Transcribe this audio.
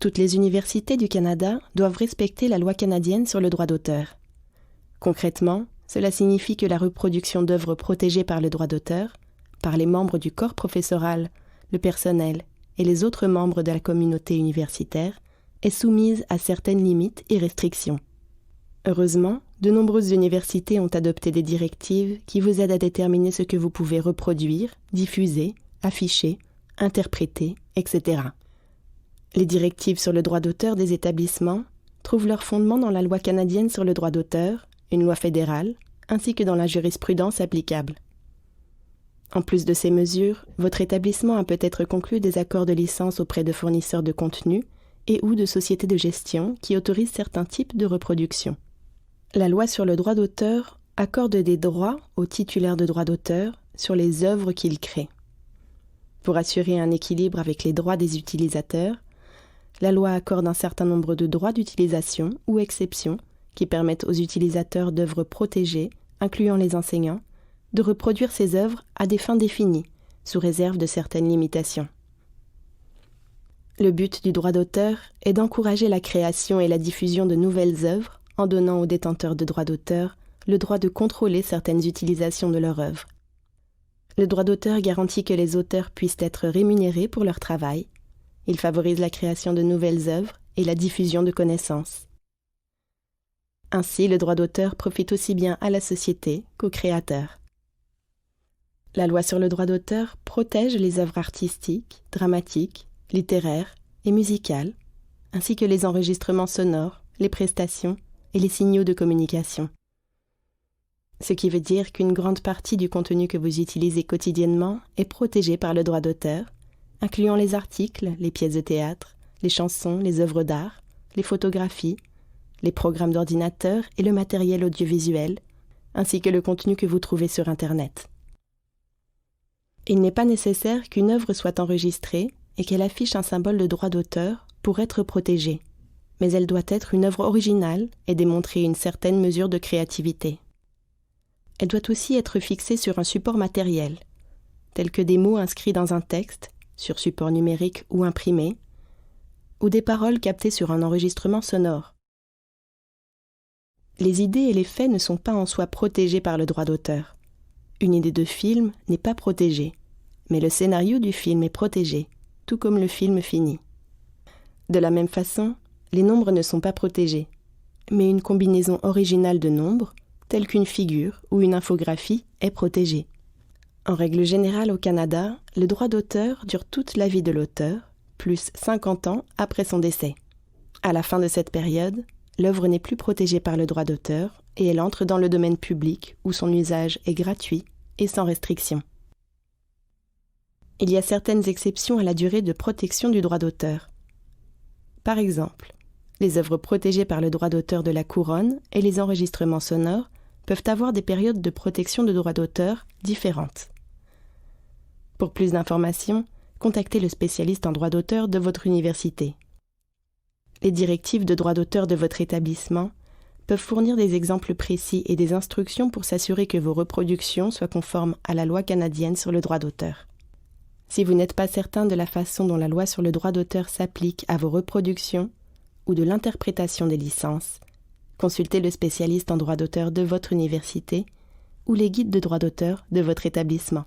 Toutes les universités du Canada doivent respecter la loi canadienne sur le droit d'auteur. Concrètement, cela signifie que la reproduction d'œuvres protégées par le droit d'auteur, par les membres du corps professoral, le personnel et les autres membres de la communauté universitaire, est soumise à certaines limites et restrictions. Heureusement, de nombreuses universités ont adopté des directives qui vous aident à déterminer ce que vous pouvez reproduire, diffuser, afficher, interpréter, etc. Les directives sur le droit d'auteur des établissements trouvent leur fondement dans la loi canadienne sur le droit d'auteur, une loi fédérale, ainsi que dans la jurisprudence applicable. En plus de ces mesures, votre établissement a peut-être conclu des accords de licence auprès de fournisseurs de contenu et ou de sociétés de gestion qui autorisent certains types de reproduction. La loi sur le droit d'auteur accorde des droits aux titulaires de droits d'auteur sur les œuvres qu'ils créent. Pour assurer un équilibre avec les droits des utilisateurs, la loi accorde un certain nombre de droits d'utilisation ou exceptions qui permettent aux utilisateurs d'œuvres protégées, incluant les enseignants, de reproduire ces œuvres à des fins définies, sous réserve de certaines limitations. Le but du droit d'auteur est d'encourager la création et la diffusion de nouvelles œuvres en donnant aux détenteurs de droits d'auteur le droit de contrôler certaines utilisations de leur œuvre. Le droit d'auteur garantit que les auteurs puissent être rémunérés pour leur travail. Il favorise la création de nouvelles œuvres et la diffusion de connaissances. Ainsi, le droit d'auteur profite aussi bien à la société qu'aux créateurs. La loi sur le droit d'auteur protège les œuvres artistiques, dramatiques, littéraires et musicales, ainsi que les enregistrements sonores, les prestations et les signaux de communication. Ce qui veut dire qu'une grande partie du contenu que vous utilisez quotidiennement est protégé par le droit d'auteur, incluant les articles, les pièces de théâtre, les chansons, les œuvres d'art, les photographies, les programmes d'ordinateur et le matériel audiovisuel, ainsi que le contenu que vous trouvez sur Internet. Il n'est pas nécessaire qu'une œuvre soit enregistrée et qu'elle affiche un symbole de droit d'auteur pour être protégée, mais elle doit être une œuvre originale et démontrer une certaine mesure de créativité. Elle doit aussi être fixée sur un support matériel, tel que des mots inscrits dans un texte, sur support numérique ou imprimé, ou des paroles captées sur un enregistrement sonore. Les idées et les faits ne sont pas en soi protégés par le droit d'auteur. Une idée de film n'est pas protégée, mais le scénario du film est protégé, tout comme le film fini. De la même façon, les nombres ne sont pas protégés, mais une combinaison originale de nombres, telle qu'une figure ou une infographie, est protégée. En règle générale au Canada, le droit d'auteur dure toute la vie de l'auteur, plus 50 ans après son décès. À la fin de cette période, l'œuvre n'est plus protégée par le droit d'auteur et elle entre dans le domaine public où son usage est gratuit et sans restriction. Il y a certaines exceptions à la durée de protection du droit d'auteur. Par exemple, les œuvres protégées par le droit d'auteur de la couronne et les enregistrements sonores peuvent avoir des périodes de protection de droit d'auteur différentes. Pour plus d'informations, contactez le spécialiste en droit d'auteur de votre université. Les directives de droit d'auteur de votre établissement peuvent fournir des exemples précis et des instructions pour s'assurer que vos reproductions soient conformes à la loi canadienne sur le droit d'auteur. Si vous n'êtes pas certain de la façon dont la loi sur le droit d'auteur s'applique à vos reproductions ou de l'interprétation des licences, consultez le spécialiste en droit d'auteur de votre université ou les guides de droit d'auteur de votre établissement.